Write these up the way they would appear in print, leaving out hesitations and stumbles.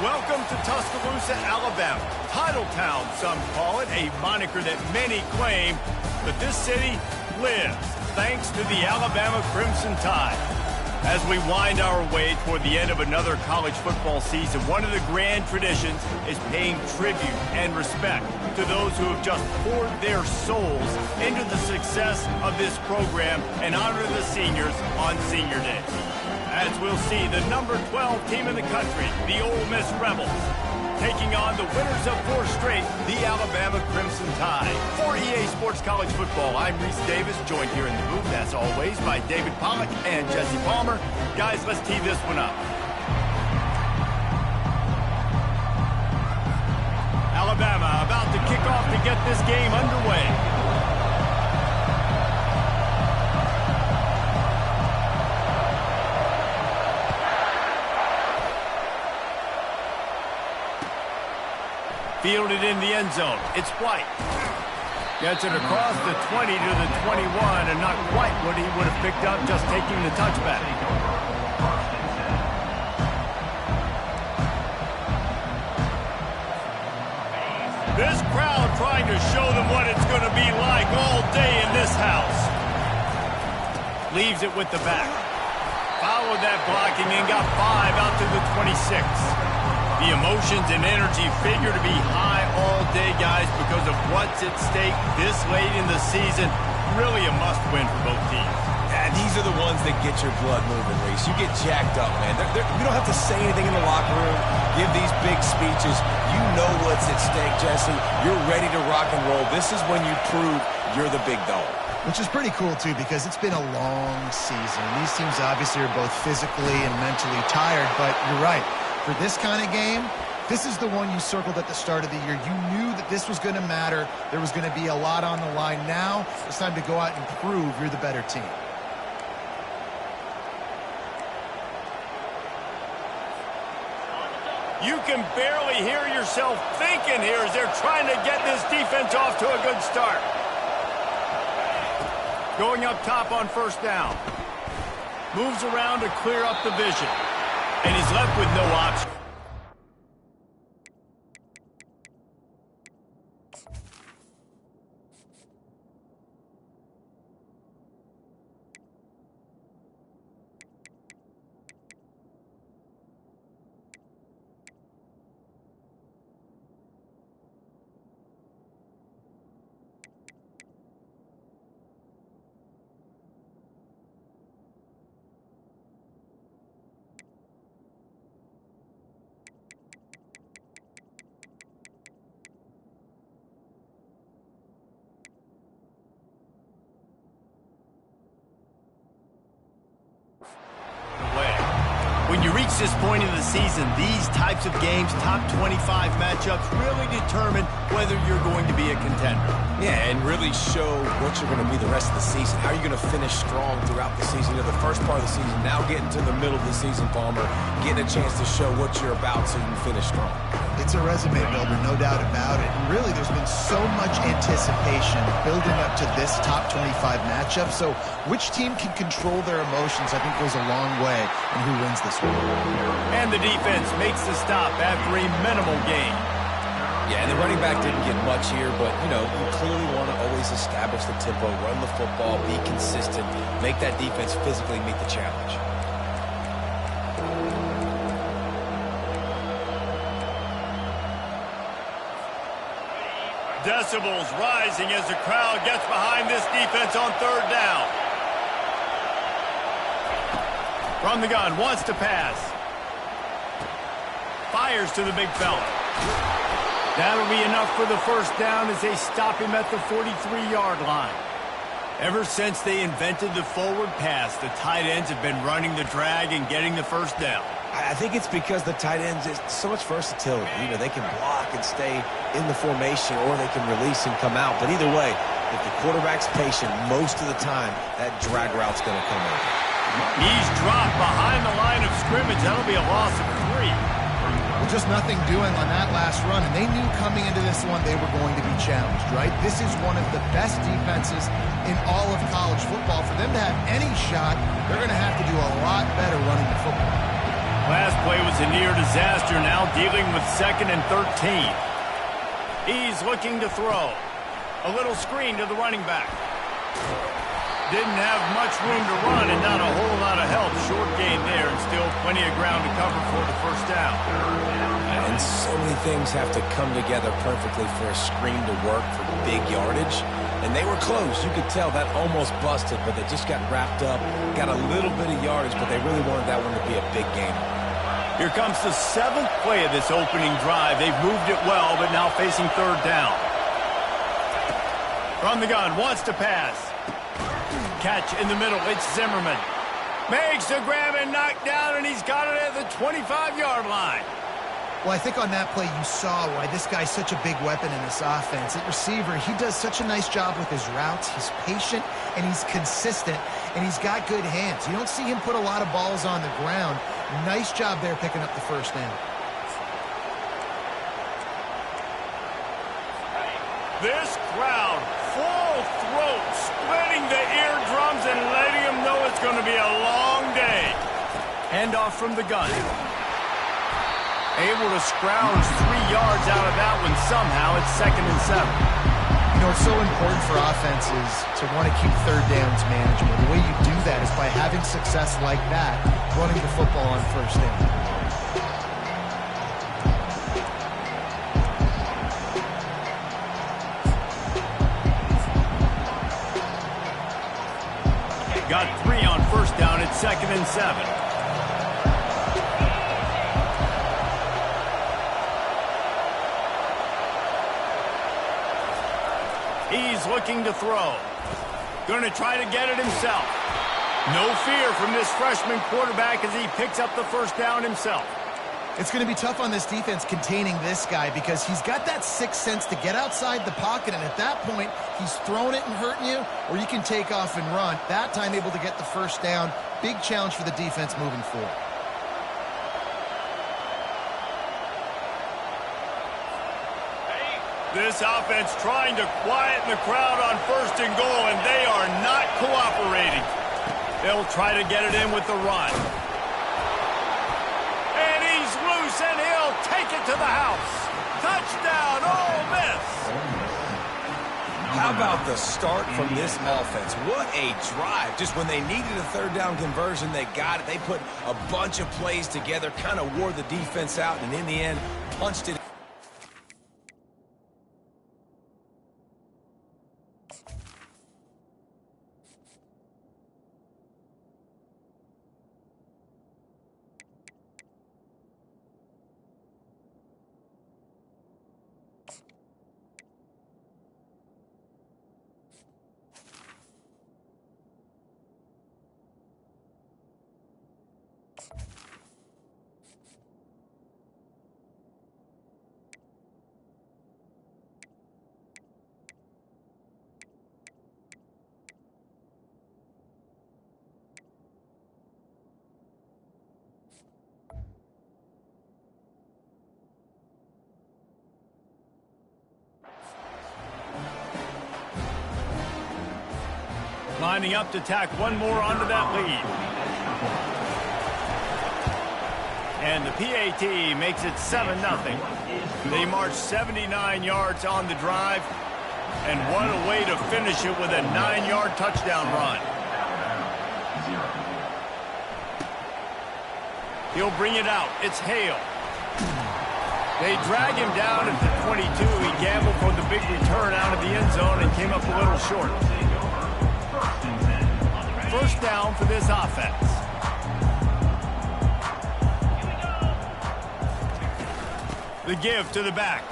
Welcome to Tuscaloosa, Alabama. Title Town, some call it, a moniker that many claim. But this city lives thanks to the Alabama Crimson Tide. As we wind our way toward the end of another college football season, one of the grand traditions is paying tribute and respect to those who have just poured their souls into the success of this program and honor the seniors on Senior Day. As we'll see, the number 12 team in the country, the Ole Miss Rebels, taking on the winners of 4 straight, the Alabama Crimson Tide. For EA Sports College Football, I'm Reese Davis, joined here in the booth, as always, by David Pollack and Jesse Palmer. Guys, let's tee this one up. Alabama about to kick off to get this game underway. Fielded in the end zone. It's White. Gets it across the 20 to the 21, and not quite what he would have picked up just taking the touchback. This crowd trying to show them what it's going to be like all day in this house. Leaves it with the back. Followed that blocking and got 5 out to the 26. The emotions and energy figure to be high all day, guys, because of what's at stake this late in the season. Really a must-win for both teams. Yeah, these are the ones that get your blood moving, Reese. You get jacked up, man. You don't have to say anything in the locker room, give these big speeches. You know what's at stake, Jesse. You're ready to rock and roll. This is when you prove you're the big dog. Which is pretty cool, too, because it's been a long season. These teams obviously are both physically and mentally tired, but you're right. For this kind of game, this is the one you circled at the start of the year. You knew that this was going to matter. There was going to be a lot on the line. Now it's time to go out and prove you're the better team. You can barely hear yourself thinking here as they're trying to get this defense off to a good start. Going up top on first down. Moves around to clear up the vision. And he's left with no option. When you reach this point in the season, these types of games, top 25 matchups, really determine whether you're going to be a contender. Yeah, and really show what you're going to be the rest of the season. How are you going to finish strong throughout the season? You know, the first part of the season, now getting to the middle of the season, Palmer, getting a chance to show what you're about so you can finish strong. It's a resume builder, no doubt about it. And really, there's been so much anticipation building up to this top 25 matchup. So which team can control their emotions, I think, goes a long way in who wins this one. And the defense makes the stop after a minimal gain. Yeah, and the running back didn't get much here, but, you know, you clearly want to always establish the tempo, run the football, be consistent, make that defense physically meet the challenge. Decibels rising as the crowd gets behind this defense on third down. From the gun, wants to pass. Fires to the big fella. That'll be enough for the first down as they stop him at the 43-yard line. Ever since they invented the forward pass, the tight ends have been running the drag and getting the first down. I think it's because the tight ends, it's so much versatility. You know, they can block and stay in the formation, or they can release and come out. But either way, if the quarterback's patient, most of the time, that drag route's going to come in. He's dropped behind the line of scrimmage. That'll be a loss of 3. Well, just nothing doing on that last run, and they knew coming into this one they were going to be challenged, right? This is one of the best defenses in all of college football. For them to have any shot, they're going to have to do a lot better running the football. Last play was a near disaster, now dealing with 2nd and 13. He's looking to throw. A little screen to the running back. Didn't have much room to run and not a whole lot of help. Short gain there and still plenty of ground to cover for the first down. And so many things have to come together perfectly for a screen to work for big yardage. And they were close. You could tell that almost busted, but they just got wrapped up, got a little bit of yardage, but they really wanted that one to be a big game. Here comes the 7th play of this opening drive. They've moved it well, but now facing 3rd down. From the gun, wants to pass. Catch in the middle, it's Zimmerman. Makes the grab and knock down, and he's got it at the 25-yard line. Well, I think on that play you saw why this guy's such a big weapon in this offense. At receiver, he does such a nice job with his routes. He's patient, and he's consistent, and he's got good hands. You don't see him put a lot of balls on the ground. Nice job there picking up the first down. This crowd, full throat, splitting the eardrums and letting them know it's going to be a long day. Handoff from the gun. Able to scrounge 3 yards out of that one somehow. It's 2nd and 7. You know, it's so important for offenses to want to keep 3rd downs manageable. The way you do that is by having success like that, running the football on 1st down. Got 3 on 1st down. It's 2nd and 7. He's looking to throw. Going to try to get it himself. No fear from this freshman quarterback as he picks up the first down himself. It's going to be tough on this defense containing this guy because he's got that sixth sense to get outside the pocket, and at that point, he's throwing it and hurting you, or you can take off and run. That time able to get the first down. Big challenge for the defense moving forward. This offense trying to quieten the crowd on 1st and goal, and they are not cooperating. They'll try to get it in with the run. And he's loose, and he'll take it to the house. Touchdown, Ole Miss. How about the start from this offense? What a drive. Just when they needed a 3rd down conversion, they got it. They put a bunch of plays together, kind of wore the defense out, and in the end, punched it. Lining up to tack one more onto that lead. And the PAT makes it 7-0. They march 79 yards on the drive. And what a way to finish it with a 9-yard touchdown run. He'll bring it out. It's Hale. They drag him down at the 22. He gambled for the big return out of the end zone and came up a little short. First down for this offense. The give to the back.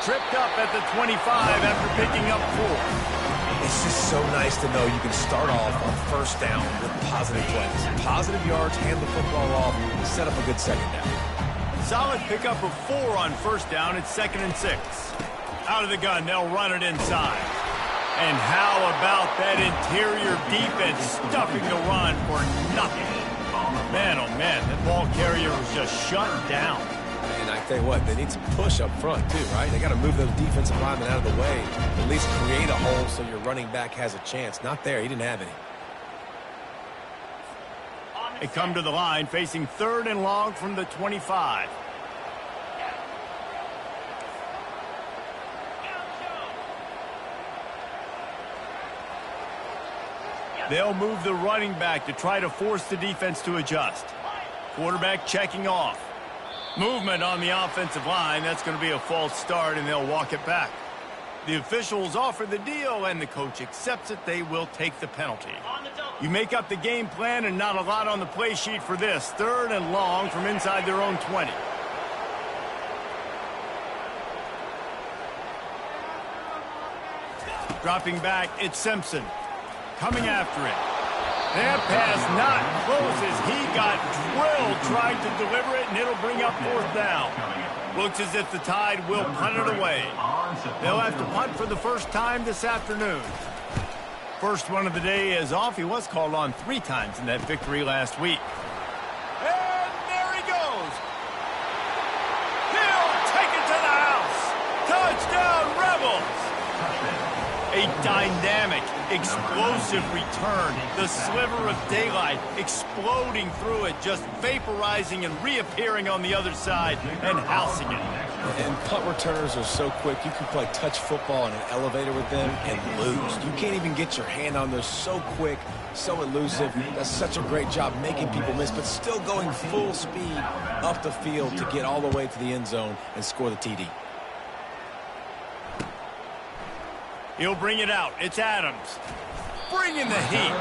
Tripped up at the 25 after picking up 4. It's just so nice to know you can start off on 1st down with positive plays. Positive yards, hand the football off, and set up a good 2nd down. Solid pickup of 4 on 1st down. It's 2nd and 6. Out of the gun, they'll run it inside. And how about that interior defense stuffing the run for nothing? Man, oh man, that ball carrier was just shut down. And I tell you what, they need some push up front too, right? They got to move those defensive linemen out of the way, at least create a hole so your running back has a chance. Not there, he didn't have any. They come to the line facing 3rd and long from the 25. They'll move the running back to try to force the defense to adjust. Quarterback checking off. Movement on the offensive line. That's going to be a false start, and they'll walk it back. The officials offer the deal, and the coach accepts it. They will take the penalty. You make up the game plan, and not a lot on the play sheet for this. 3rd and long from inside their own 20. Dropping back, it's Simpson. Coming after it. That pass not closes. He got drilled trying to deliver it, and it'll bring up 4th down. Looks as if the Tide will punt it away. They'll have to punt for the first time this afternoon. First one of the day is off. He was called on 3 times in that victory last week. And there he goes. He'll take it to the house. Touchdown, Rebels. A dynamic, explosive return. The sliver of daylight exploding through it, just vaporizing and reappearing on the other side and housing it. And punt returners are so quick. You can play touch football in an elevator with them and lose. You can't even get your hand on them. So quick, so elusive. Does such a great job making people miss, but still going full speed up the field to get all the way to the end zone and score the TD. He'll bring it out. It's Adams. Bringing the heat.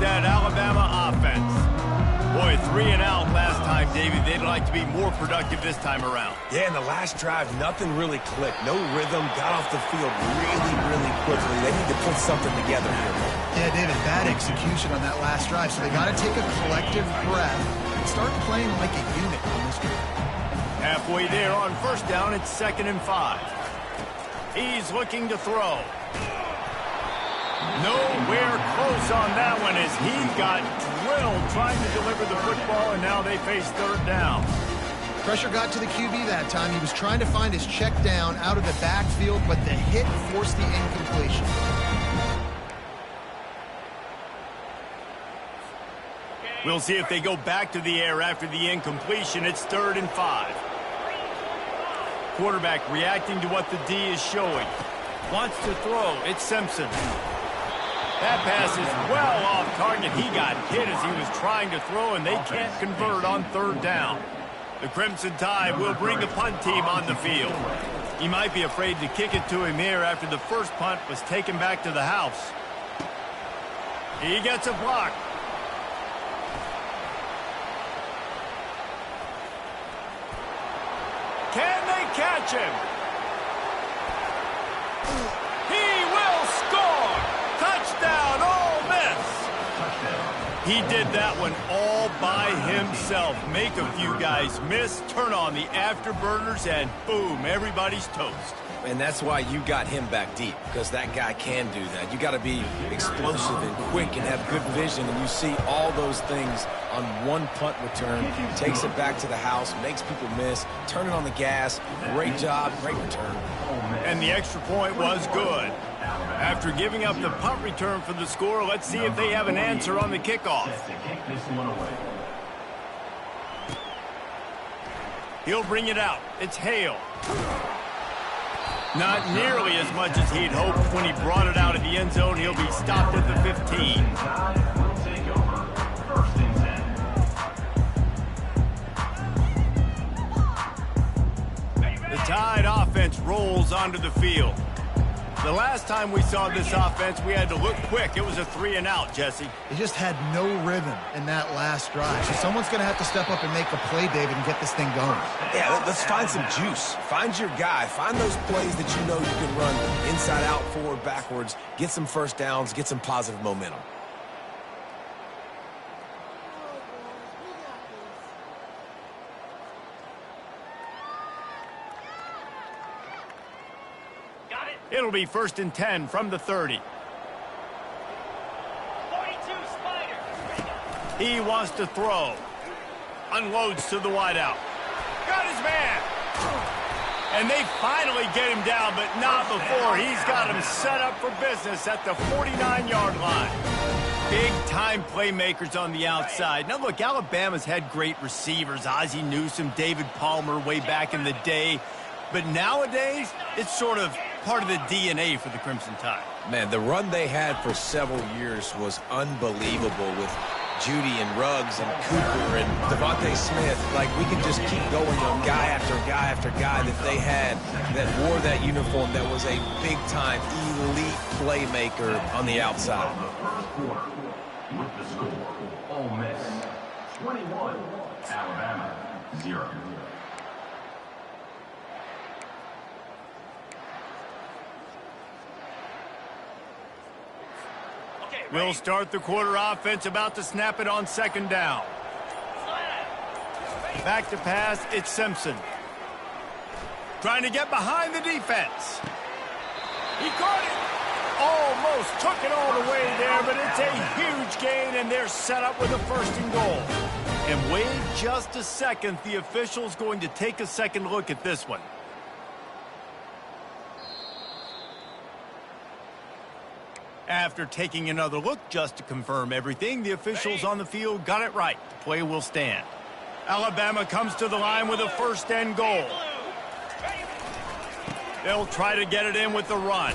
that Alabama offense. Boy, 3 and out last time, David. They'd like to be more productive this time around. Yeah, in the last drive, nothing really clicked. No rhythm, got off the field really, really quickly. They need to put something together here. Yeah, David, bad execution on that last drive, so they got to take a collective breath and start playing like a unit on this drive. Halfway there on first down, it's 2nd and 5. He's looking to throw. Nowhere close on that one as he got drilled trying to deliver the football, and now they face 3rd down. Pressure got to the QB that time. He was trying to find his check down out of the backfield, but the hit forced the incompletion. We'll see if they go back to the air after the incompletion. It's 3rd and 5. Quarterback reacting to what the D is showing. Wants to throw. It's Simpson. That pass is well off target. He got hit as he was trying to throw, and they can't convert on 3rd down. The Crimson Tide will bring the punt team on the field. He might be afraid to kick it to him here after the first punt was taken back to the house. He gets a block. Can they catch him? He will score! Touchdown, Ole Miss! He did that one all by himself. Make a few guys miss, turn on the afterburners, and boom, everybody's toast. And that's why you got him back deep, because that guy can do that. You got to be explosive and quick and have good vision, and you see all those things on one punt return. Takes it back to the house, makes people miss, turning on the gas. Great job, great return. And the extra point was good. After giving up the punt return for the score, let's see if they have an answer on the kickoff. He'll bring it out. It's Hale. Not nearly as much as he'd hoped when he brought it out of the end zone. He'll be stopped at the 15. The Tide offense rolls onto the field. The last time we saw this offense, we had to look quick. It was a 3 and out, Jesse. They just had no rhythm in that last drive. So someone's going to have to step up and make a play, David, and get this thing going. Yeah, let's find some juice. Find your guy. Find those plays that you know you can run inside out, forward, backwards. Get some first downs. Get some positive momentum. It'll be 1st and 10 from the 30. 42 Spider. He wants to throw. Unloads to the wideout. Got his man. And they finally get him down, but not before. He's got him set up for business at the 49-yard line. Big-time playmakers on the outside. Now, look, Alabama's had great receivers. Ozzie Newsome, David Palmer way back in the day. But nowadays, it's sort of part of the DNA for the Crimson Tide. Man, the run they had for several years was unbelievable with Judy and Ruggs and Cooper and Devontae Smith. Like, we can just keep going on guy after guy after guy that they had that wore that uniform that was a big-time elite playmaker on the outside. With the score, Ole Miss 21, Alabama 0. We'll start the quarter offense, about to snap it on 2nd down. Back to pass, it's Simpson. Trying to get behind the defense. He caught it. Almost took it all the way there, but it's a huge gain, and they're set up with a 1st and goal. And wait just a second, the official's going to take a second look at this one. After taking another look just to confirm everything, the officials on the field got it right. The play will stand. Alabama comes to the line with a 1st and goal. They'll try to get it in with the run.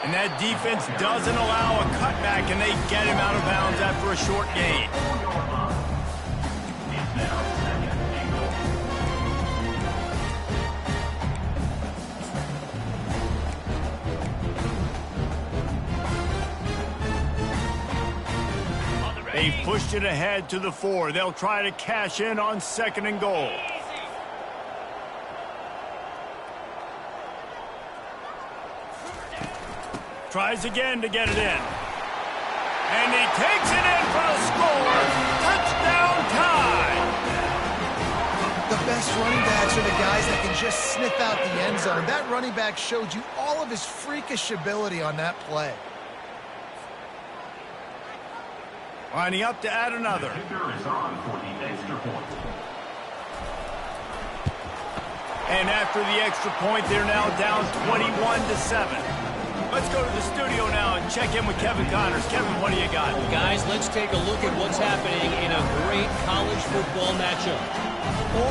And that defense doesn't allow a cutback, and they get him out of bounds after a short gain. They pushed it ahead to the 4. They'll try to cash in on 2nd and goal. Tries again to get it in. And he takes it in for the score. Touchdown tie. The best running backs are the guys that can just sniff out the end zone. That running back showed you all of his freakish ability on that play. Lining up to add another. The kicker is on for the extra point. And after the extra point, they're now down 21-7. Let's go to the studio now and check in with Kevin Connors. Kevin, what do you got? Guys, let's take a look at what's happening in a great college football matchup.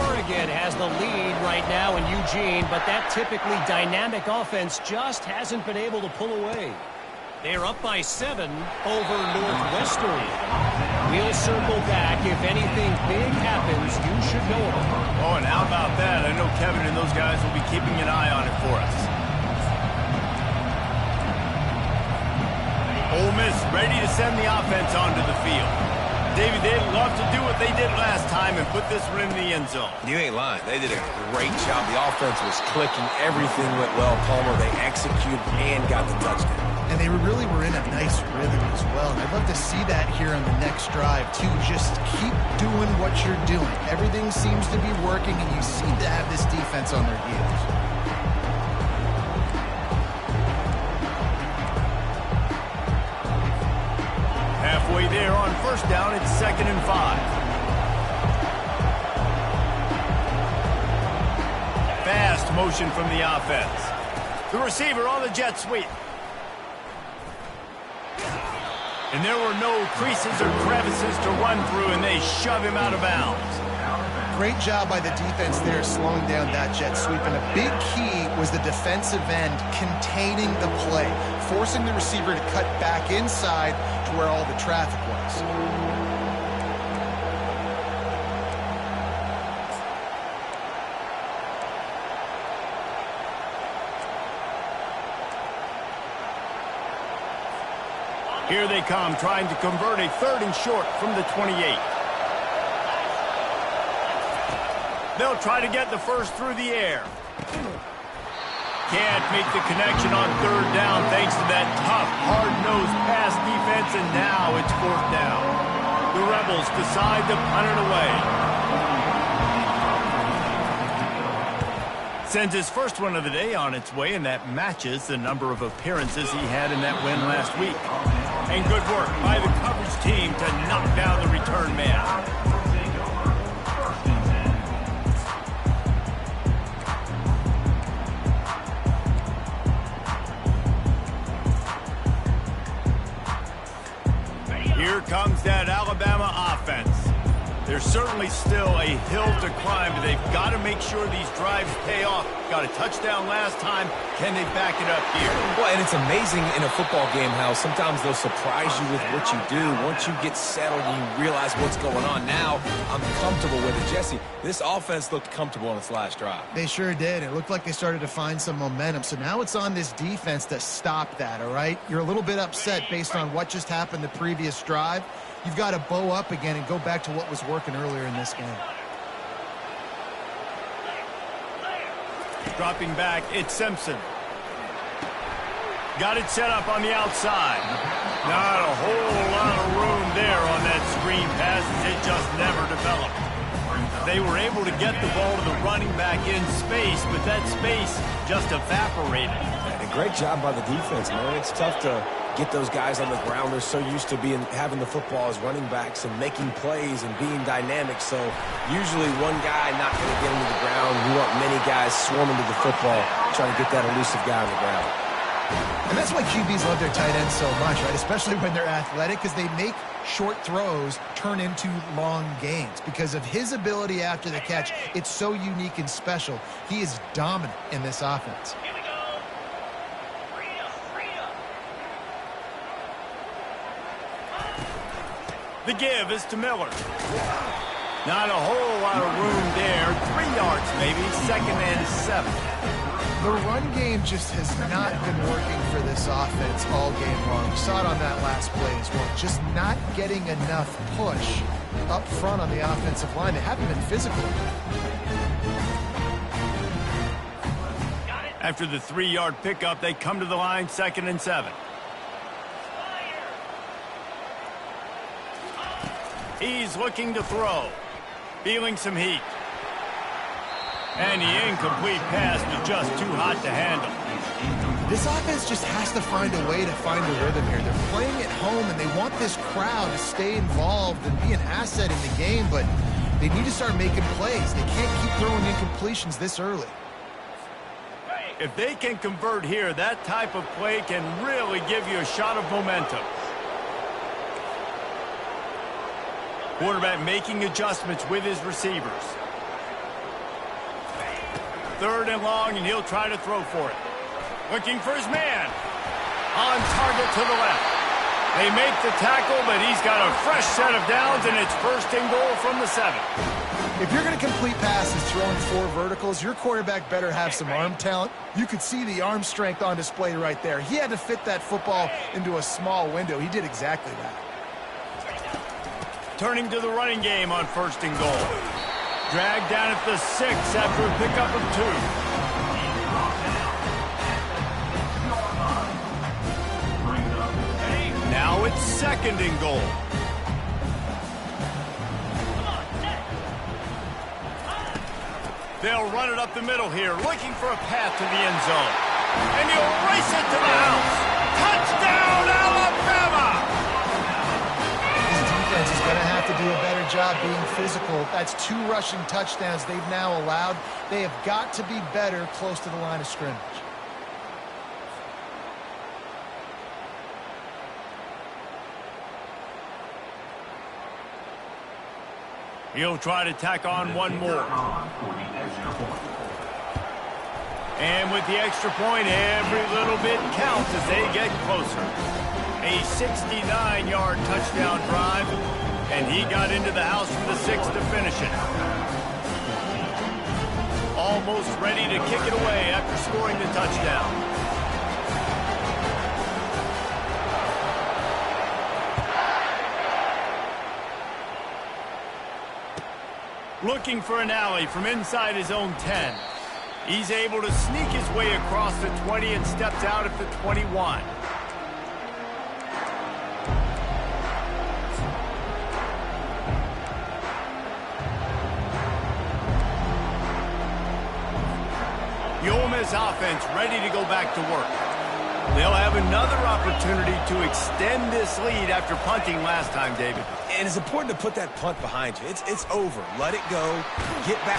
Oregon has the lead right now in Eugene, but that typically dynamic offense just hasn't been able to pull away. They're up by 7 over Northwestern. We'll circle back. If anything big happens, you should know about it. Oh, and how about that? I know Kevin and those guys will be keeping an eye on it for us. Ole Miss ready to send the offense onto the field. David, they'd love to do what they did last time and put this one in the end zone. You ain't lying. They did a great job. The offense was clicking. Everything went well, Palmer. They executed and got the touchdown. And they really were in a nice rhythm as well. And I'd love to see that here on the next drive, too. Just keep doing what you're doing. Everything seems to be working, and you seem to have this defense on their heels. Halfway there on 1st down, it's 2nd and 5. Fast motion from the offense. The receiver on the jet sweep. And there were no creases or crevices to run through, and they shove him out of bounds. Great job by the defense there slowing down that jet sweep. And a big key was the defensive end containing the play, forcing the receiver to cut back inside to where all the traffic was. Here they come, trying to convert a 3rd and short from the 28. They'll try to get the first through the air. Can't make the connection on 3rd down thanks to that tough, hard-nosed pass defense, and now it's 4th down. The Rebels decide to punt it away. Sends his first one of the day on its way, and that matches the number of appearances he had in that win last week. And good work by the coverage team to knock down the return man. Here comes that Alabama offense. There's certainly still a hill to climb, but they've got to make sure these drives pay off. Got a touchdown last time. Can they back it up here? Well, and it's amazing in a football game how sometimes they'll surprise you with what you do. Once you get settled and you realize what's going on, now I'm comfortable with it. Jesse, this offense looked comfortable on its last drive. They sure did. It looked like they started to find some momentum. So now it's on this defense to stop that, all right? You're a little bit upset based on what just happened the previous drive. You've got to bow up again and go back to what was working earlier in this game. Dropping back, it's Simpson. Got it set up on the outside. Not a whole lot of room there on that screen pass, as it just never developed. They were able to get the ball to the running back in space, but that space just evaporated. And a great job by the defense, man. It's tough to get those guys on the ground. They're so used to having the football as running backs and making plays and being dynamic. So usually one guy not going to get into the ground. You want many guys swarming to the football, trying to get that elusive guy on the ground. And that's why QBs love their tight ends so much, right? Especially when they're athletic, because they make short throws turn into long gains. Because of his ability after the catch, it's so unique and special. He is dominant in this offense. The give is to Miller. Not a whole lot of room there. 3 yards maybe. 2nd and 7. The run game just has not been working for this offense all game long. You saw it on that last play as well. Just not getting enough push up front on the offensive line. They haven't been physical. After the 3-yard pickup, they come to the line, 2nd and 7. He's looking to throw. Feeling some heat. And the incomplete pass was just too hot to handle. This offense just has to find a way to find a rhythm here. They're playing at home, and they want this crowd to stay involved and be an asset in the game, but they need to start making plays. They can't keep throwing incompletions this early. If they can convert here, that type of play can really give you a shot of momentum. Quarterback making adjustments with his receivers. 3rd and long, and he'll try to throw for it. Looking for his man. On target to the left. They make the tackle, but he's got a fresh set of downs, and it's 1st and goal from the 7. If you're going to complete passes throwing 4 verticals, your quarterback better have some arm talent. You could see the arm strength on display right there. He had to fit that football into a small window. He did exactly that. Turning to the running game on 1st and goal. Dragged down at the 6 after a pickup of 2. Now it's 2nd and goal. They'll run it up the middle here, looking for a path to the end zone. And he'll race it to the house. Touchdown, Alabama! This defense is going to have to do a better job being physical. That's 2 rushing touchdowns they've now allowed. They have got to be better close to the line of scrimmage. He'll try to tack on one more. And with the extra point, every little bit counts as they get closer. A 69-yard touchdown drive, and he got into the house for the 6 to finish it. Almost ready to kick it away after scoring the touchdown. Looking for an alley from inside his own 10. He's able to sneak his way across the 20 and steps out at the 21. The Ole Miss offense ready to go back to work. They'll have another opportunity to extend this lead after punting last time, David. And it's important to put that punt behind you. It's over. Let it go. Get back.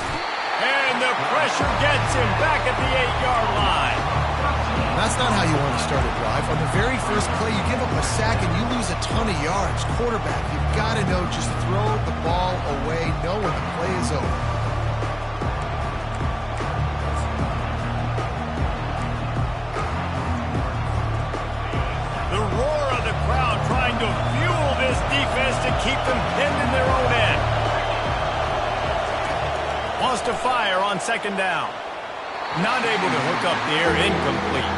And the pressure gets him back at the 8-yard line. That's not how you want to start a drive. On the very first play, you give up a sack and you lose a ton of yards. Quarterback, you've got to know, just throw the ball away, know when the play is over. Trying to fuel this defense to keep them pinned in their own end. Wants to fire on 2nd down. Not able to hook up there, incomplete.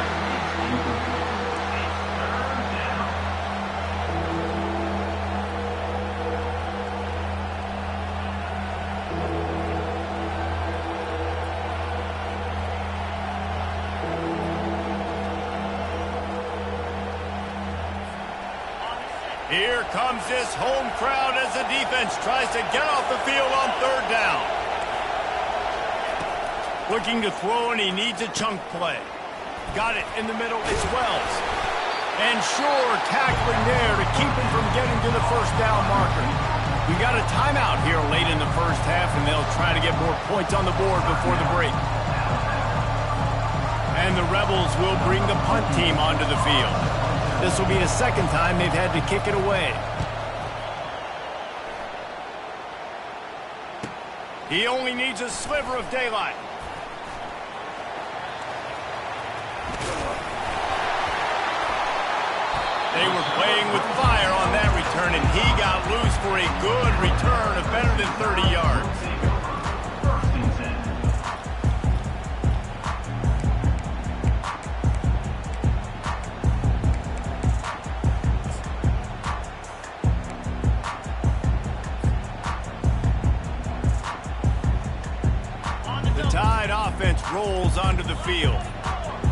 Here comes this home crowd as the defense tries to get off the field on 3rd down. Looking to throw, and he needs a chunk play. Got it in the middle, it's Wells. And sure, tackling there to keep him from getting to the 1st down marker. We got a timeout here late in the 1st half, and they'll try to get more points on the board before the break. And the Rebels will bring the punt team onto the field. This will be the 2nd time they've had to kick it away. He only needs a sliver of daylight. They were playing with fire on that return, and he got loose for a good return of better than 30 yards. offense rolls onto the field.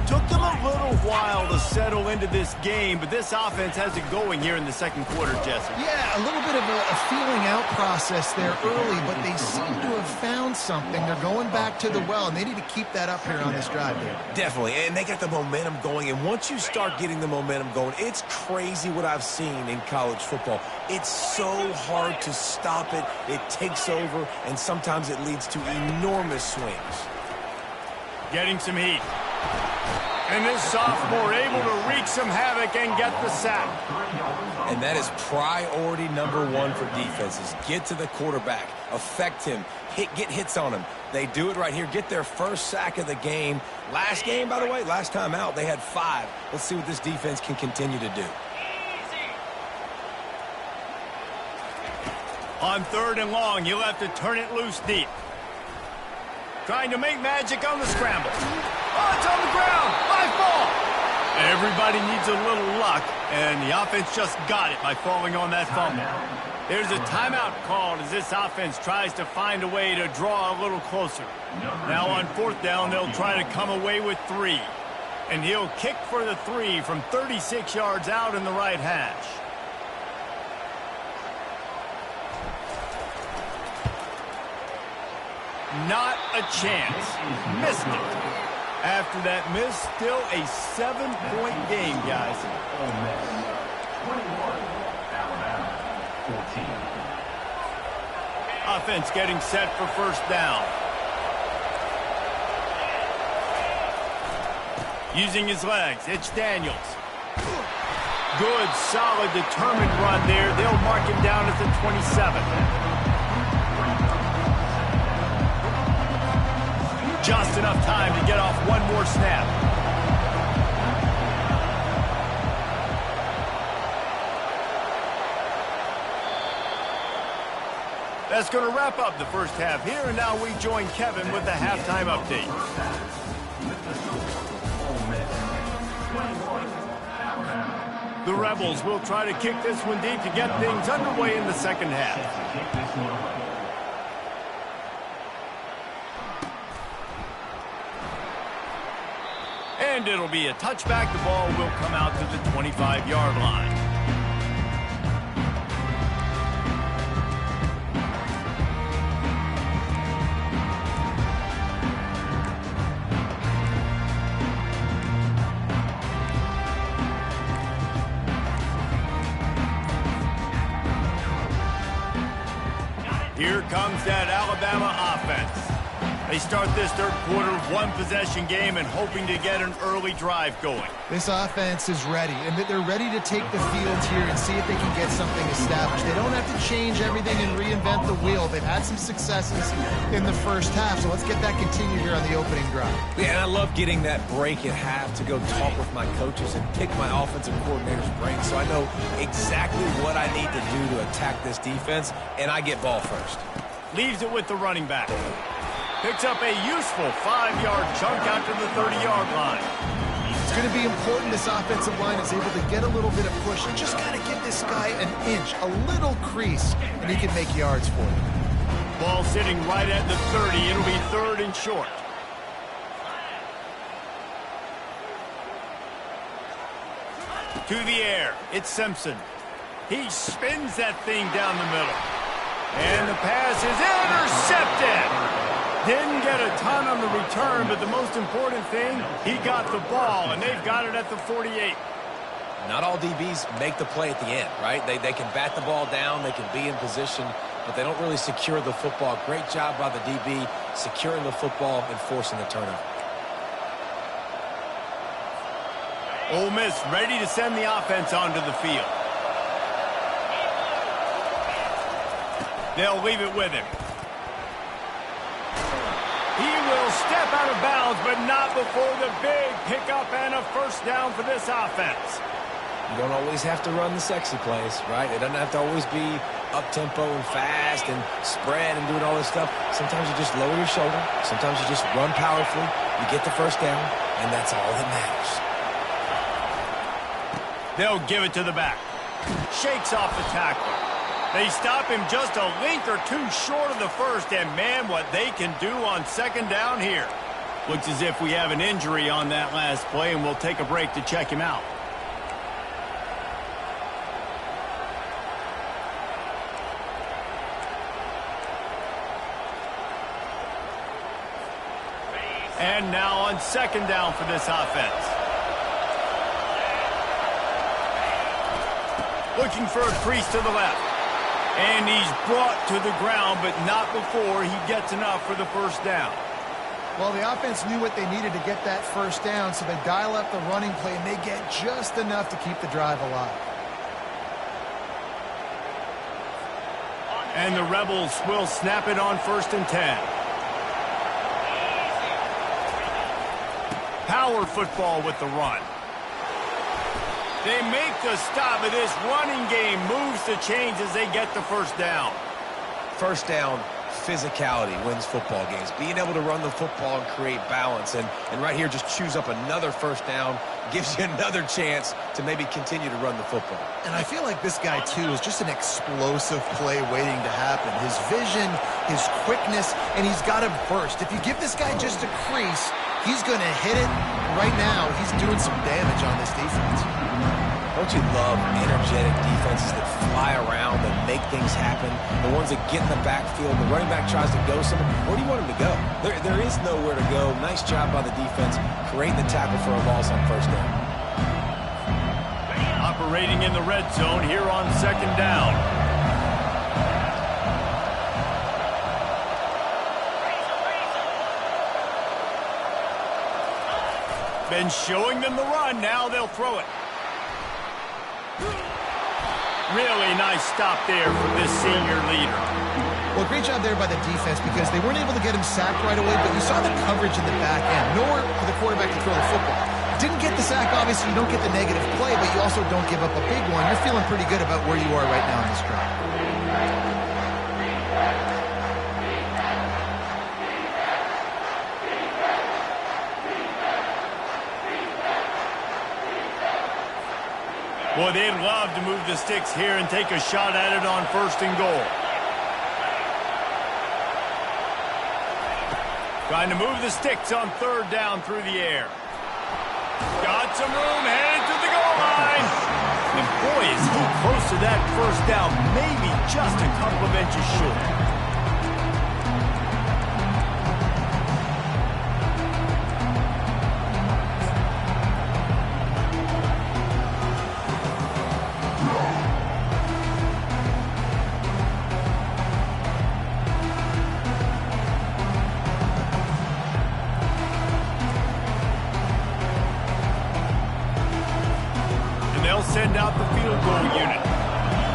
Took them a little while to settle into this game, but this offense has it going here in the second quarter, Jesse. Yeah, a little bit of a feeling out process there early, but they seem to have found something. They're going back to the well, and they need to keep that up here on this drive, Dave. Definitely, and they got the momentum going, and once you start getting the momentum going, it's crazy what I've seen in college football. It's so hard to stop it. It takes over, and sometimes it leads to enormous swings. Getting some heat. And this sophomore able to wreak some havoc and get the sack. And that is priority number one for defenses. Get to the quarterback. Affect him. Get hits on him. They do it right here. Get their first sack of the game. Last game, by the way, last time out, they had 5. Let's see what this defense can continue to do. On 3rd and long, you'll have to turn it loose deep. Trying to make magic on the scramble. Oh, it's on the ground. High ball. Everybody needs a little luck, and the offense just got it by falling on that fumble. There's a timeout called as this offense tries to find a way to draw a little closer. Now on 4th down, they'll try to come away with 3. And he'll kick for the 3 from 36 yards out in the right hash. Not a chance. Missed it. After that miss, still a 7-point game, guys. 21, Alabama, 14. Offense getting set for 1st down. Using his legs, it's Daniels. Good, solid, determined run there. They'll mark him down at the 27. Just enough time to get off one more snap. That's going to wrap up the first half here, and now we join Kevin with the halftime update. The Rebels will try to kick this one deep to get things underway in the second half. And it'll be a touchback. The ball will come out to the 25-yard line. Here comes that Alabama offense. They start this third quarter, 1-possession game, and hoping to get an early drive going. This offense is ready, and they're ready to take the field here and see if they can get something established. They don't have to change everything and reinvent the wheel. They've had some successes in the first half, so let's get that continued here on the opening drive. Yeah, and I love getting that break at half to go talk with my coaches and pick my offensive coordinator's brain so I know exactly what I need to do to attack this defense, and I get ball first. Leaves it with the running back. Picks up a useful 5-yard chunk out to the 30-yard line. It's going to be important this offensive line is able to get a little bit of push and just kind of give this guy an inch, a little crease, and he can make yards for you. Ball sitting right at the 30. It'll be 3rd and short. To the air. It's Simpson. He spins that thing down the middle. And the pass is intercepted. Didn't get a ton on the return, but the most important thing, he got the ball, and they've got it at the 48. Not all DBs make the play at the end, right? They can bat the ball down, they can be in position, but they don't really secure the football. Great job by the DB securing the football and forcing the turnover. Ole Miss ready to send the offense onto the field. They'll leave it with him. He will step out of bounds, but not before the big pickup and a 1st down for this offense. You don't always have to run the sexy plays, right? It doesn't have to always be up-tempo and fast and spread and doing all this stuff. Sometimes you just lower your shoulder. Sometimes you just run powerfully. You get the 1st down, and that's all that matters. They'll give it to the back. Shakes off the tackle. They stop him just a length or two short of the 1st, and man, what they can do on 2nd down here. Looks as if we have an injury on that last play, and we'll take a break to check him out. And now on second down for this offense. Looking for a crease to the left. And he's brought to the ground, but not before he gets enough for the first down. Well, the offense knew what they needed to get that first down, so they dial up the running play, and they get just enough to keep the drive alive. And the Rebels will snap it on 1st and 10. Power football with the run. They make the stop, but this running game moves the chains as they get the first down. First down, physicality wins football games. Being able to run the football and create balance. And right here, just choose up another first down, gives you another chance to maybe continue to run the football. And I feel like this guy, too, is just an explosive play waiting to happen. His vision, his quickness, and he's got a burst. If you give this guy just a crease, he's going to hit it. Right now, he's doing some damage on this defense. Don't you love energetic defenses that fly around, that make things happen? The ones that get in the backfield, the running back tries to go somewhere. Where do you want him to go? There is nowhere to go. Nice job by the defense, creating the tackle for a loss on first down. Operating in the red zone here on second down. Been showing them the run. Now they'll throw it. Really nice stop there from this senior leader. Well, great job there by the defense because they weren't able to get him sacked right away, but you saw the coverage in the back end. Nowhere for the quarterback to throw the football. Didn't get the sack, obviously. You don't get the negative play, but you also don't give up a big one. You're feeling pretty good about where you are right now in this drive. Boy, they'd love to move the sticks here and take a shot at it on 1st and goal. Trying to move the sticks on 3rd down through the air. Got some room, headed to the goal line. And boy, is he close to that first down, maybe just a couple of inches short. Send out the field goal unit.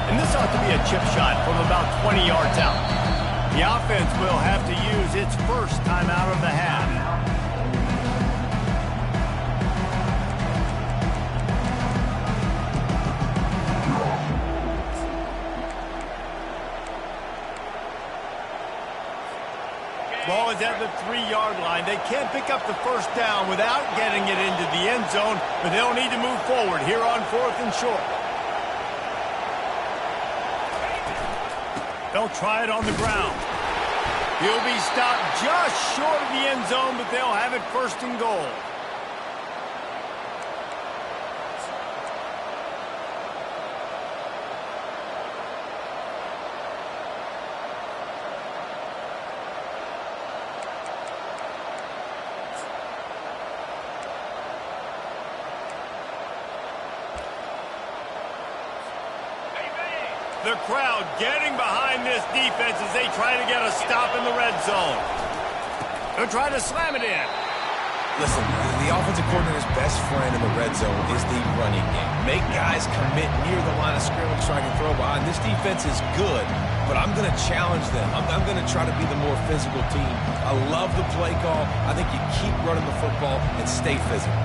And this ought to be a chip shot from about 20 yards out. The offense will have to use its first timeout of the half. Ball is at the 3-yard line. They can't pick up the first down without getting it into the end zone, but they'll need to move forward here on 4th and short. They'll try it on the ground. He'll be stopped just short of the end zone, but they'll have it 1st and goal. The crowd getting behind this defense as they try to get a stop in the red zone. They'll try to slam it in. Listen, the offensive coordinator's best friend in the red zone is the running game. Make guys commit near the line of scrimmage so I can throw behind. This defense is good, but I'm going to challenge them. I'm going to try to be the more physical team. I love the play call. I think you keep running the football and stay physical.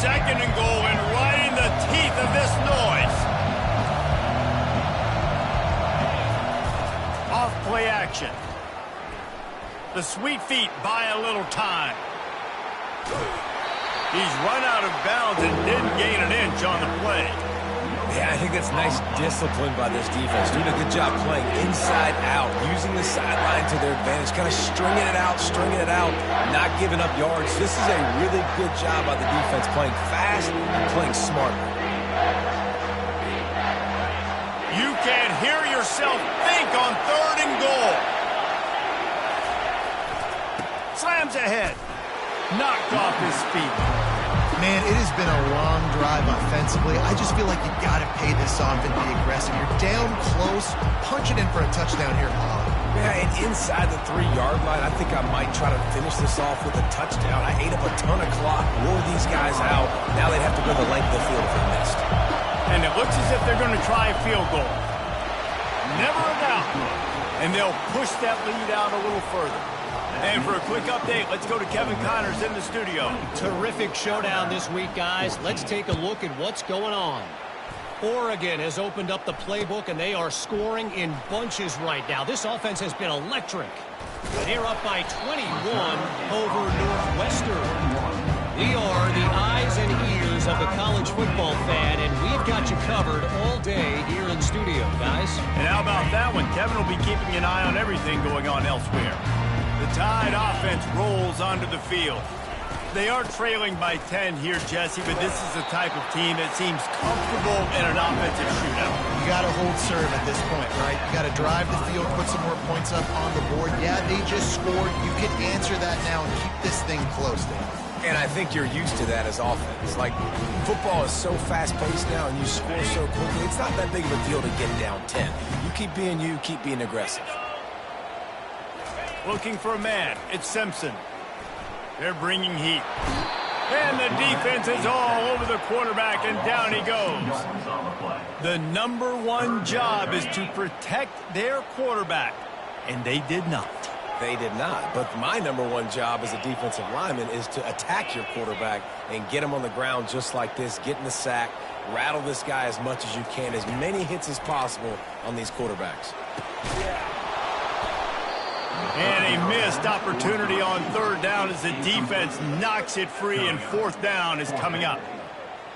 Second and goal, and right in the teeth of this noise. Off play action. The sweet feet buy a little time. He's run out of bounds and didn't gain an inch on the play. Yeah, I think that's nice discipline by this defense. Doing a good job playing inside out, using the sideline to their advantage, kind of stringing it out, not giving up yards. This is a really good job by the defense, playing fast and playing smart. You can hear yourself think on 3rd and goal. Slams ahead. Knocked off his feet. Man, it has been a long drive offensively. I just feel like you got to pay this off and be aggressive. You're down close. Punch it in for a touchdown here, Holland. Yeah, and inside the 3-yard line, I think I might try to finish this off with a touchdown. I ate up a ton of clock, wore these guys out. Now they'd have to go the length of the field if they missed. And it looks as if they're going to try a field goal. Never a doubt. And they'll push that lead out a little further. And for a quick update, let's go to Kevin Connors in the studio. Terrific showdown this week, guys. Let's take a look at what's going on. Oregon has opened up the playbook, and they are scoring in bunches right now. This offense has been electric. They're up by 21 over Northwestern. We are the eyes and ears of the college football fan, and we've got you covered all day here in studio, guys. And how about that one? Kevin will be keeping an eye on everything going on elsewhere. The Tide offense rolls onto the field. They are trailing by 10 here, Jesse, but this is the type of team that seems comfortable in an offensive shootout. You got to hold serve at this point, right? You got to drive the field, put some more points up on the board. Yeah, they just scored. You can answer that now and keep this thing close, Dan. And I think you're used to that as offense. Like, football is so fast-paced now and you score so quickly, it's not that big of a deal to get down 10. You keep being aggressive. Looking for a man. It's Simpson. They're bringing heat. And the defense is all over the quarterback, and down he goes. The #1 job is to protect their quarterback, and they did not. They did not. But my #1 job as a defensive lineman is to attack your quarterback and get him on the ground just like this, get in the sack, rattle this guy as much as you can, as many hits as possible on these quarterbacks. And a missed opportunity on 3rd down as the defense knocks it free, and 4th down is coming up.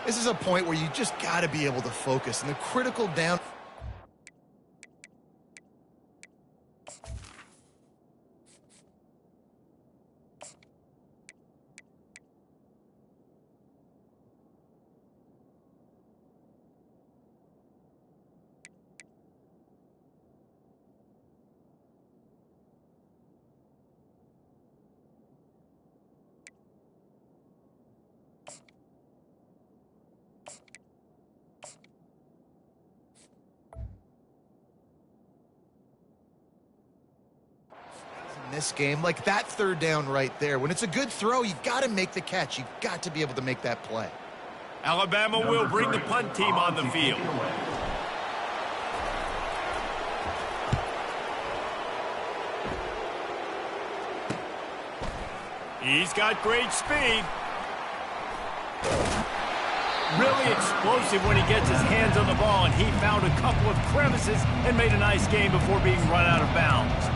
This is a point where you just got to be able to focus. And the critical down... this game, like that 3rd down right there. When it's a good throw, you got to make the catch. You got to be able to make that play. Alabama will bring the punt team on the field. He's got great speed. Really explosive when he gets his hands on the ball, and he found a couple of crevices and made a nice game before being run out of bounds.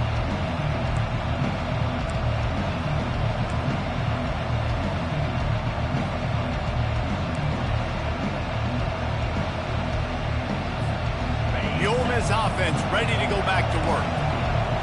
The Ole Miss offense ready to go back to work.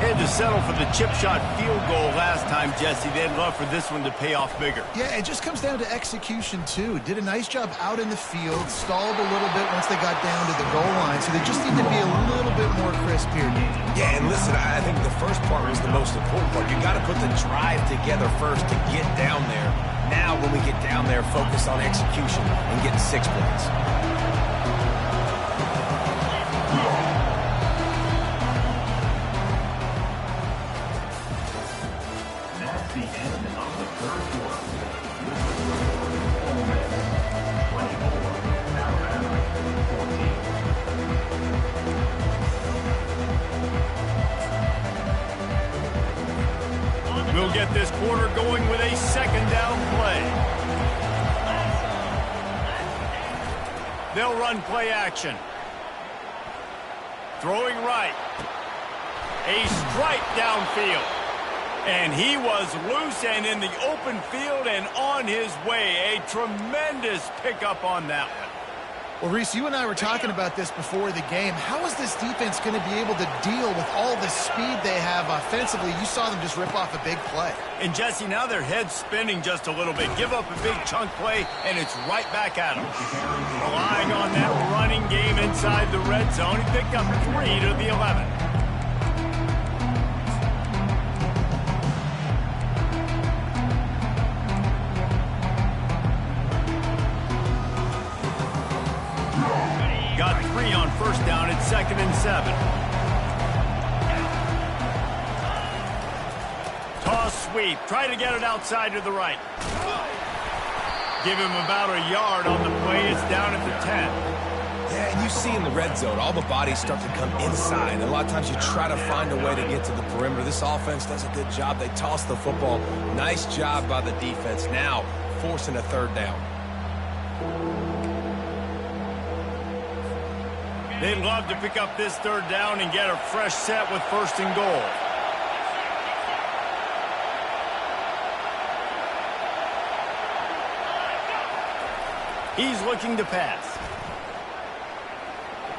Had to settle for the chip shot field goal last time, Jesse. They'd love for this one to pay off bigger. Yeah, it just comes down to execution, too. Did a nice job out in the field, stalled a little bit once they got down to the goal line, so they just need to be a little bit more crisp here. Yeah, and listen, I think the first part was the most important part. You got to put the drive together first to get down there. Now, when we get down there, focus on execution and getting 6 points. We'll get this quarter going with a 2nd down play. They'll run play action. Throwing right. A strike downfield. And he was loose and in the open field and on his way. A tremendous pickup on that one. Well, Reese, you and I were talking about this before the game. How is this defense going to be able to deal with all the speed they have offensively? You saw them just rip off a big play. And, Jesse, now their head's spinning just a little bit. Give up a big chunk play, and it's right back at them. Relying on that running game inside the red zone, he picked up 3 to the 11. Got 3 on first down at 2nd and 7. Toss sweep. Try to get it outside to the right. Give him about a yard on the play. It's down at the 10. Yeah, and you see in the red zone, all the bodies start to come inside. And a lot of times you try to find a way to get to the perimeter. This offense does a good job. They toss the football. Nice job by the defense. Now forcing a 3rd down. They'd love to pick up this 3rd down and get a fresh set with 1st and goal. He's looking to pass.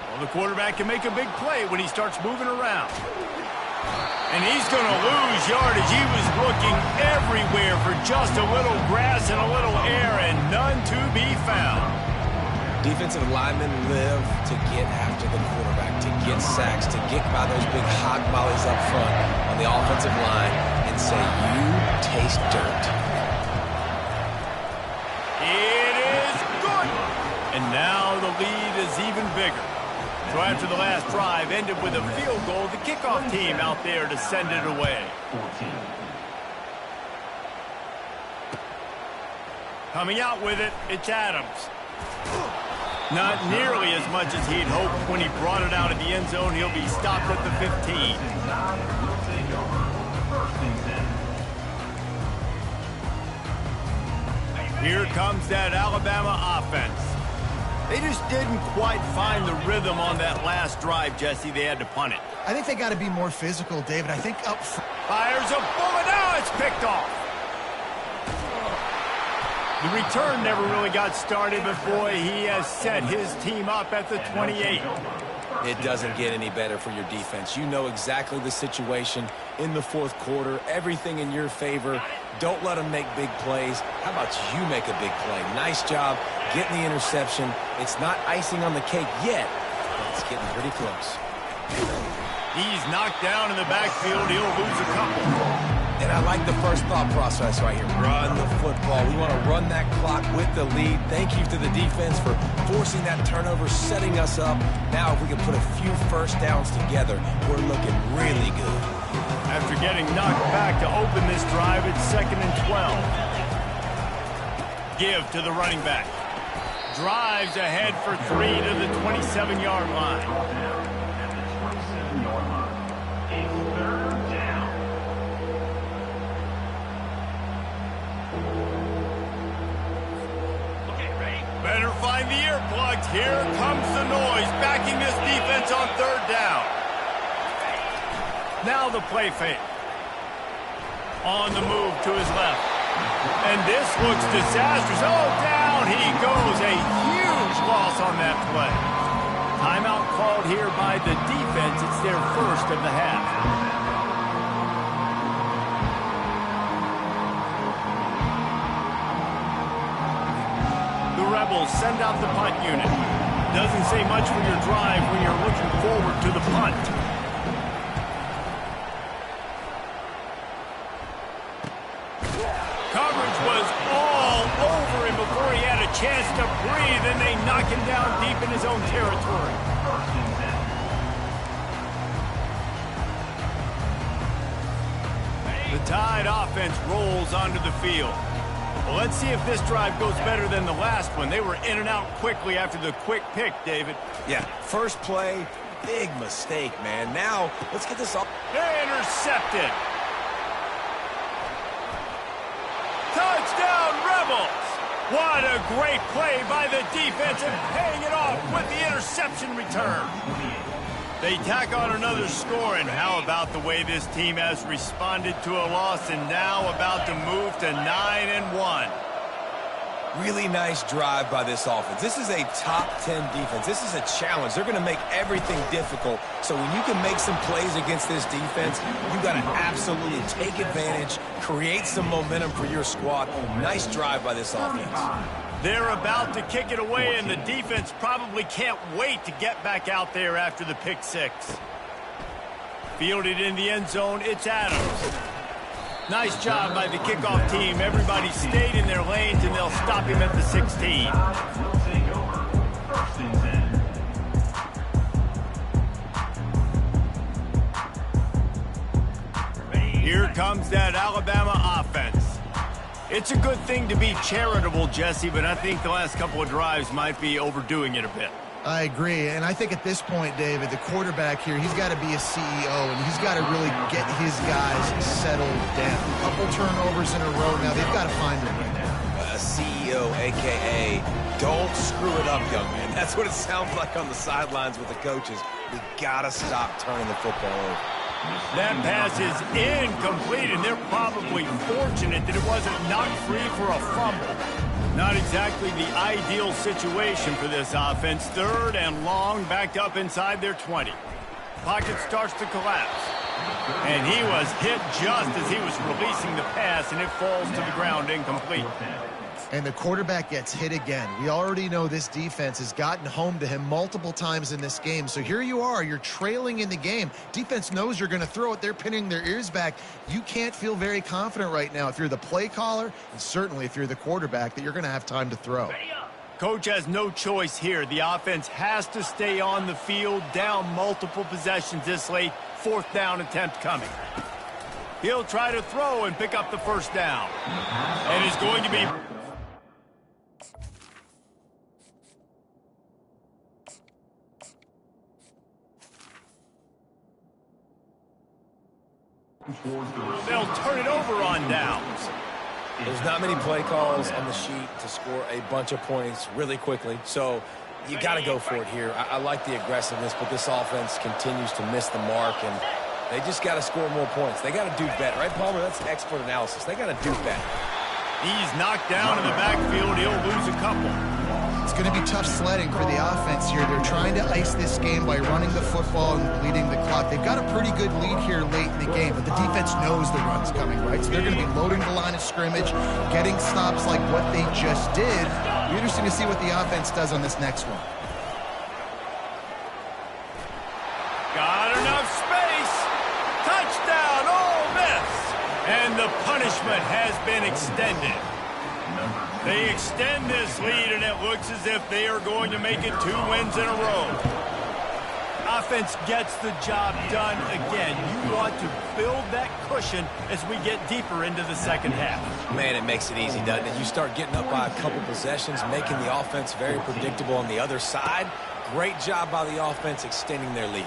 Well, the quarterback can make a big play when he starts moving around. And he's going to lose yardage. He was looking everywhere for just a little grass and a little air, and none to be found. Defensive linemen live to get after the quarterback, to get sacks, to get by those big hog mollies up front on the offensive line and say, you taste dirt. It is good. And now the lead is even bigger. So after the last drive ended with a field goal, the kickoff team out there to send it away. Coming out with it, it's Adams. Not nearly as much as he'd hoped when he brought it out of the end zone. He'll be stopped at the 15. Here comes that Alabama offense. They just didn't quite find the rhythm on that last drive, Jesse. They had to punt it. I think they got to be more physical, David. I think up front. Fires a bullet. Now it's picked off. The return never really got started, but boy, he has set his team up at the 28. It doesn't get any better for your defense. You know exactly the situation in the 4th quarter. Everything in your favor. Don't let them make big plays. How about you make a big play? Nice job getting the interception. It's not icing on the cake yet, but it's getting pretty close. He's knocked down in the backfield. He'll lose a couple. And I like the first thought process right here. Run the football. We want to run that clock with the lead. Thank you to the defense for forcing that turnover, setting us up. Now if we can put a few first downs together, we're looking really good. After getting knocked back to open this drive, it's 2nd and 12. Give to the running back. Drives ahead for 3 to the 27-yard line. Better find the earplugs. Here comes the noise, backing this defense on 3rd down. Now the play fake. On the move to his left. And this looks disastrous. Oh, down he goes. A huge loss on that play. Timeout called here by the defense. It's their first of the half. Rebels send out the punt unit. Doesn't say much for your drive when you're looking forward to the punt. Coverage was all over him before he had a chance to breathe, and they knock him down deep in his own territory. The Tide offense rolls onto the field. Well, let's see if this drive goes better than the last one. They were in and out quickly after the quick pick, David. Yeah, first play, big mistake, man. Now, let's get this off. Intercepted. Touchdown, Rebels. What a great play by the defense and paying it off with the interception return. They tack on another score, and how about the way this team has responded to a loss and now about to move to 9-1. Really nice drive by this offense. This is a top 10 defense. This is a challenge. They're going to make everything difficult. So when you can make some plays against this defense, you got to absolutely take advantage, create some momentum for your squad. Nice drive by this offense. They're about to kick it away, and the defense probably can't wait to get back out there after the pick six. Fielded in the end zone, it's Adams. Nice job by the kickoff team. Everybody stayed in their lanes, and they'll stop him at the 16. Will take over. First and 10. Here comes that Alabama offense. It's a good thing to be charitable, Jesse, but I think the last couple of drives might be overdoing it a bit. I agree, and I think at this point, David, the quarterback here, he's got to be a CEO, and he's got to really get his guys settled down. A couple turnovers in a row now. They've got to find a way. A CEO, a.k.a. don't screw it up, young man. That's what it sounds like on the sidelines with the coaches. We got to stop turning the football over. That pass is incomplete, and they're probably fortunate that it wasn't knocked free for a fumble. Not exactly the ideal situation for this offense. Third and long, backed up inside their 20. Pocket starts to collapse. And he was hit just as he was releasing the pass, and it falls to the ground incomplete. And the quarterback gets hit again. We already know this defense has gotten home to him multiple times in this game. So here you are, you're trailing in the game. Defense knows you're going to throw it. They're pinning their ears back. You can't feel very confident right now if you're the play caller, and certainly if you're the quarterback, that you're going to have time to throw. Coach has no choice here. The offense has to stay on the field, down multiple possessions this late. Fourth down attempt coming. He'll try to throw and pick up the first down. And it's going to be... They'll turn it over on downs. There's not many play calls on the sheet to score a bunch of points really quickly, so you got to go for it here. I like the aggressiveness, but this offense continues to miss the mark, and they just got to score more points. They got to do better, right, Palmer? That's expert analysis. They got to do better. He's knocked down in the backfield. He'll lose a couple. It's going to be tough sledding for the offense here. They're trying to ice this game by running the football and bleeding the clock. They've got a pretty good lead here late in the game, but the defense knows the run's coming, right? So they're going to be loading the line of scrimmage, getting stops like what they just did. It'll be interesting to see what the offense does on this next one. Got enough space. Touchdown, Ole Miss. And the punishment has been extended. They extend this lead, and it looks as if they are going to make it 2 wins in a row. Offense gets the job done again. You want to build that cushion as we get deeper into the second half. Man, it makes it easy, doesn't it? You start getting up by a couple possessions, making the offense very predictable on the other side. Great job by the offense extending their lead.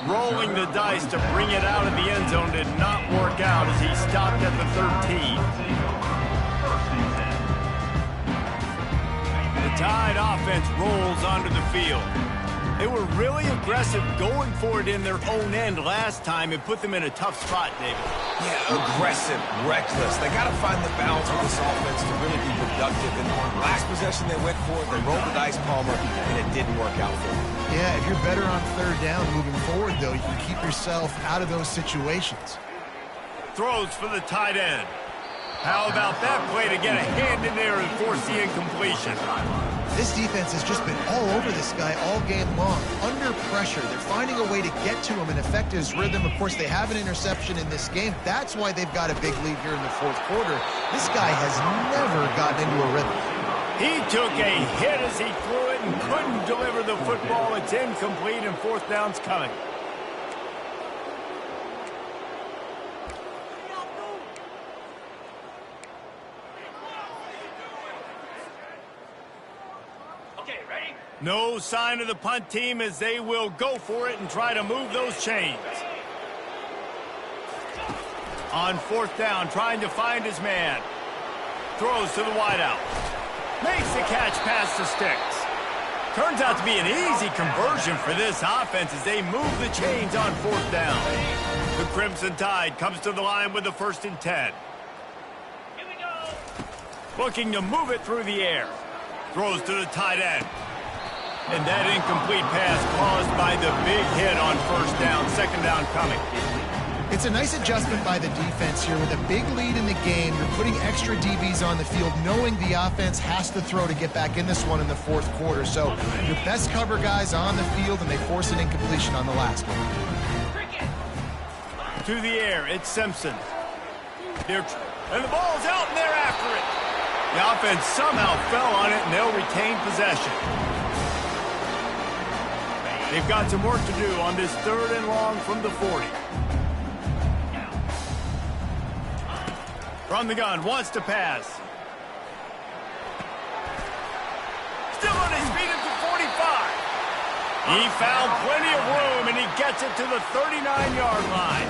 Rolling the dice to bring it out of the end zone did not work out as he stopped at the 13. The Tide offense rolls onto the field. They were really aggressive going for it in their own end last time. It put them in a tough spot, David. Yeah, aggressive, reckless. They got to find the balance with this offense to really be productive. And last possession they went for it, they rolled the dice, Palmer, and it didn't work out for them. Yeah, if you're better on third down moving forward, though, you can keep yourself out of those situations. Throws for the tight end. How about that play to get a hand in there and force the incompletion? This defense has just been all over this guy all game long. Under pressure, they're finding a way to get to him and affect his rhythm. Of course, they have an interception in this game. That's why they've got a big lead here in the fourth quarter. This guy has never gotten into a rhythm. He took a hit as he threw it and couldn't deliver the football. It's incomplete, and fourth down's coming. No sign of the punt team as they will go for it and try to move those chains. On fourth down, trying to find his man. Throws to the wideout. Makes the catch past the sticks. Turns out to be an easy conversion for this offense as they move the chains on fourth down. The Crimson Tide comes to the line with the 1st and 10. Looking to move it through the air. Throws to the tight end. And that incomplete pass caused by the big hit on first down. Second down coming. It's a nice adjustment by the defense here. With a big lead in the game, you're putting extra DBs on the field, knowing the offense has to throw to get back in this one in the fourth quarter. So your best cover guys on the field, and they force an incompletion on the last one. To the air, it's Simpson. And the ball's out, and they're after it. The offense somehow fell on it, and they'll retain possession. They've got some work to do on this 3rd and long from the 40. From the gun, wants to pass. Still on his feet at the 45. He found plenty of room, and he gets it to the 39-yard line.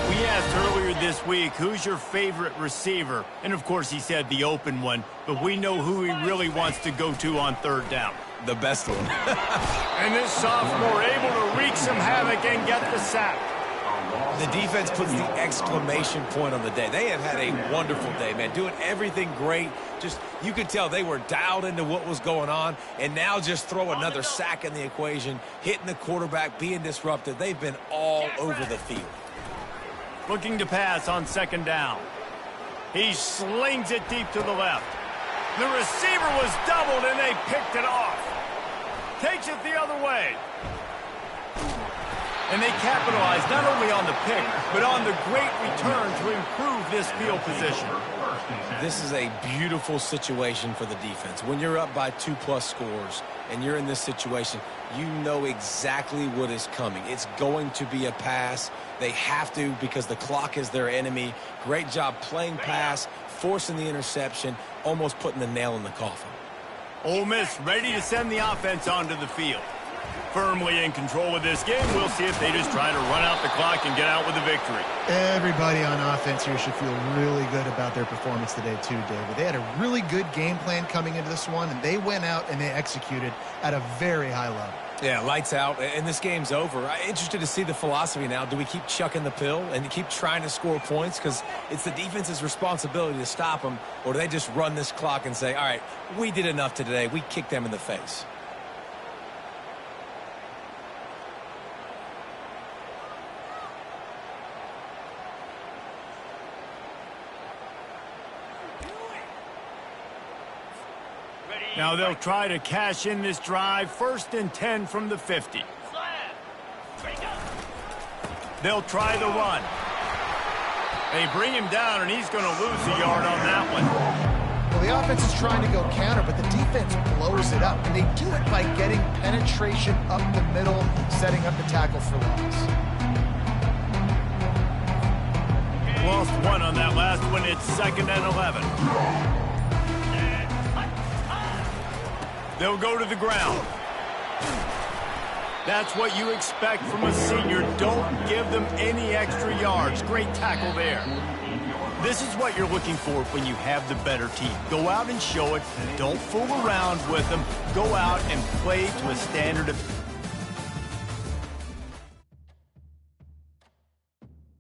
We asked earlier this week, who's your favorite receiver? And, of course, he said the open one, but we know who he really wants to go to on 3rd down. The best one. And this sophomore able to wreak some havoc and get the sack. The defense puts the exclamation point on the day. They have had a wonderful day, man. Doing everything great. Just, you could tell they were dialed into what was going on. And now just throw another sack in the equation. Hitting the quarterback, being disruptive. They've been all over the field. Looking to pass on 2nd down. He slings it deep to the left. The receiver was doubled, and they picked it off. Takes it the other way. And they capitalize not only on the pick, but on the great return to improve this field position. This is a beautiful situation for the defense. When you're up by 2+ scores and you're in this situation, you know exactly what is coming. It's going to be a pass. They have to, because the clock is their enemy. Great job playing pass, forcing the interception, almost putting the nail in the coffin. Ole Miss ready to send the offense onto the field. Firmly in control of this game. We'll see if they just try to run out the clock and get out with a victory. Everybody on offense here should feel really good about their performance today too, David. They had a really good game plan coming into this one, and they went out and they executed at a very high level. Yeah, lights out, and this game's over. I'm interested to see the philosophy now. Do we keep chucking the pill and keep trying to score points because it's the defense's responsibility to stop them, or do they just run this clock and say, all right, we did enough today. We kicked them in the face. Now they'll try to cash in this drive. 1st and 10 from the 50. They'll try the run. They bring him down, and he's going to lose a yard on that one. Well, the offense is trying to go counter, but the defense blows it up. And they do it by getting penetration up the middle, setting up the tackle for loss. Lost one on that last one. It's 2nd and 11. They'll go to the ground. That's what you expect from a senior. Don't give them any extra yards. Great tackle there. This is what you're looking for when you have the better team. Go out and show it. Don't fool around with them. Go out and play to a standard of